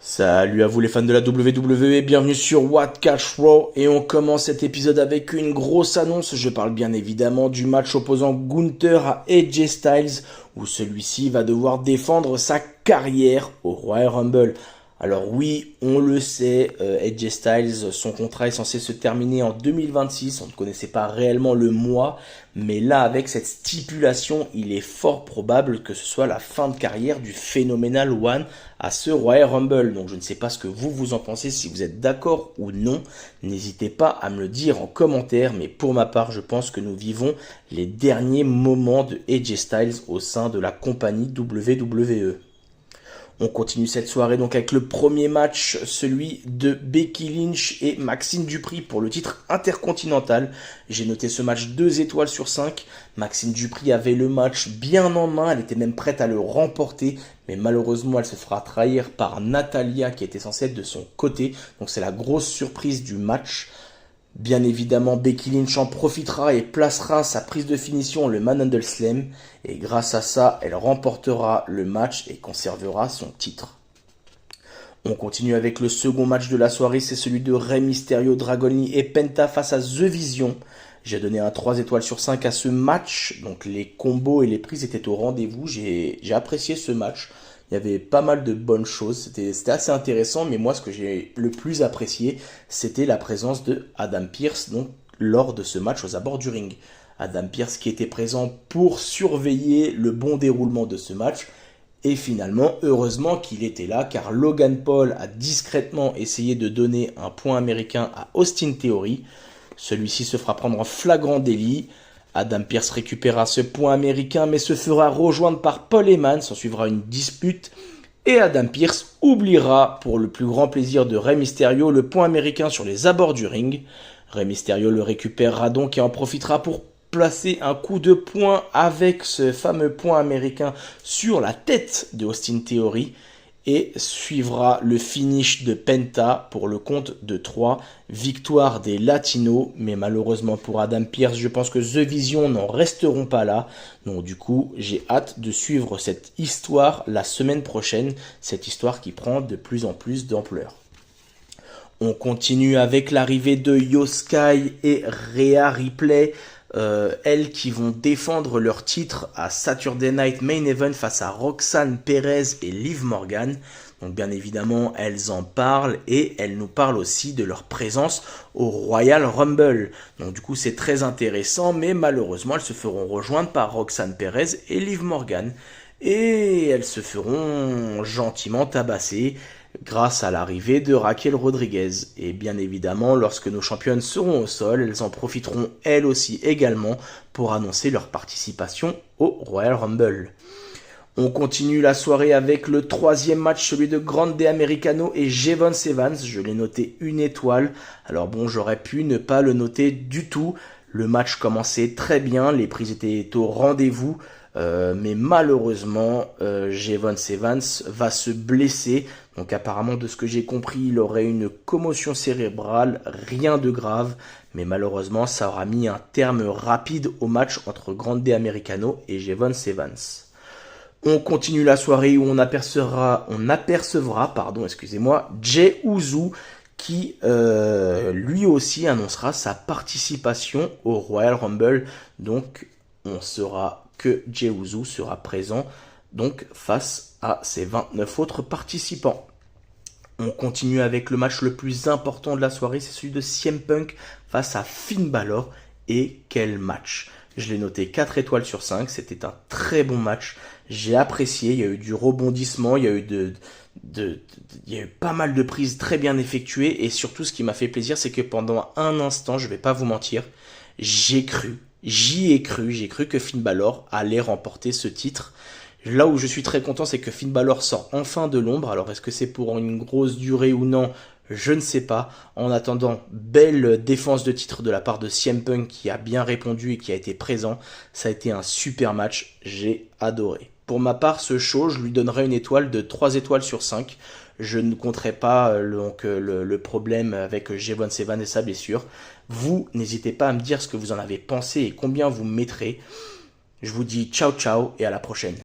Salut à vous les fans de la WWE, bienvenue sur What Catch Raw et on commence cet épisode avec une grosse annonce. Je parle bien évidemment du match opposant Gunther à AJ Styles où celui-ci va devoir défendre sa carrière au Royal Rumble. Alors oui, on le sait, AJ Styles, son contrat est censé se terminer en 2026, on ne connaissait pas réellement le mois, mais là avec cette stipulation, il est fort probable que ce soit la fin de carrière du Phenomenal One à ce Royal Rumble. Donc je ne sais pas ce que vous en pensez, si vous êtes d'accord ou non, n'hésitez pas à me le dire en commentaire, mais pour ma part, je pense que nous vivons les derniers moments de AJ Styles au sein de la compagnie WWE. On continue cette soirée donc avec le premier match, celui de Becky Lynch et Maxxine Dupri pour le titre intercontinental. J'ai noté ce match 2 étoiles sur 5. Maxxine Dupri avait le match bien en main, elle était même prête à le remporter, mais malheureusement elle se fera trahir par Natalya qui était censée être de son côté. Donc c'est la grosse surprise du match. Bien évidemment, Becky Lynch en profitera et placera sa prise de finition, le Manhandle Slam. Et grâce à ça, elle remportera le match et conservera son titre. On continue avec le second match de la soirée, c'est celui de Rey Mysterio, Dragon Lee et Penta face à The Vision. J'ai donné un 3 étoiles sur 5 à ce match, donc les combos et les prises étaient au rendez-vous, j'ai apprécié ce match. Il y avait pas mal de bonnes choses, c'était assez intéressant, mais moi ce que j'ai le plus apprécié, c'était la présence de Adam Pearce donc, lors de ce match aux abords du ring. Adam Pearce qui était présent pour surveiller le bon déroulement de ce match, et finalement, heureusement qu'il était là, car Logan Paul a discrètement essayé de donner un point américain à Austin Theory. Celui-ci se fera prendre en flagrant délit. Adam Pearce récupérera ce point américain mais se fera rejoindre par Paul Heyman, s'en suivra une dispute et Adam Pearce oubliera pour le plus grand plaisir de Rey Mysterio le point américain sur les abords du ring. Rey Mysterio le récupérera donc et en profitera pour placer un coup de poing avec ce fameux point américain sur la tête de Austin Theory. Et suivra le finish de Penta pour le compte de 3. Victoire des Latinos, mais malheureusement pour Adam Pearce, je pense que The Vision n'en resteront pas là. Donc du coup, j'ai hâte de suivre cette histoire la semaine prochaine, cette histoire qui prend de plus en plus d'ampleur. On continue avec l'arrivée de Io Sky et Rhea Ripley. Elles qui vont défendre leur titre à Saturday Night Main Event face à Roxanne Perez et Liv Morgan. Donc bien évidemment, elles en parlent et elles nous parlent aussi de leur présence au Royal Rumble. Donc du coup, c'est très intéressant, mais malheureusement, elles se feront rejoindre par Roxanne Perez et Liv Morgan. Et elles se feront gentiment tabasser grâce à l'arrivée de Raquel Rodriguez. Et bien évidemment, lorsque nos championnes seront au sol, elles en profiteront elles aussi également pour annoncer leur participation au Royal Rumble. On continue la soirée avec le troisième match, celui de Grande Americano et Jevon Evans. Je l'ai noté 1 étoile. Alors bon, j'aurais pu ne pas le noter du tout. Le match commençait très bien, les prises étaient au rendez-vous. Mais malheureusement, Jevon Evans va se blesser. Donc apparemment, de ce que j'ai compris, il aurait une commotion cérébrale, rien de grave. Mais malheureusement, ça aura mis un terme rapide au match entre Grande Americano et Jevon Evans. On continue la soirée où on apercevra Jey Uso qui lui aussi annoncera sa participation au Royal Rumble. Donc on saura que Jey Uso sera présent donc face à ses 29 autres participants. On continue avec le match le plus important de la soirée, c'est celui de CM Punk face à Finn Balor. Et quel match! Je l'ai noté 4 étoiles sur 5, c'était un très bon match, j'ai apprécié, il y a eu du rebondissement, il y a eu pas mal de prises très bien effectuées, et surtout ce qui m'a fait plaisir, c'est que pendant un instant, je vais pas vous mentir, j'y ai cru que Finn Balor allait remporter ce titre. Là où je suis très content, c'est que Finn Balor sort enfin de l'ombre. Alors est-ce que c'est pour une grosse durée ou non? Je ne sais pas. En attendant, belle défense de titre de la part de CM Punk qui a bien répondu et qui a été présent. Ça a été un super match, j'ai adoré. Pour ma part, ce show, je lui donnerai une étoile de 3 étoiles sur 5. Je ne compterai pas le problème avec Jevon Evans et sa blessure. Vous, n'hésitez pas à me dire ce que vous en avez pensé et combien vous mettrez. Je vous dis ciao ciao et à la prochaine.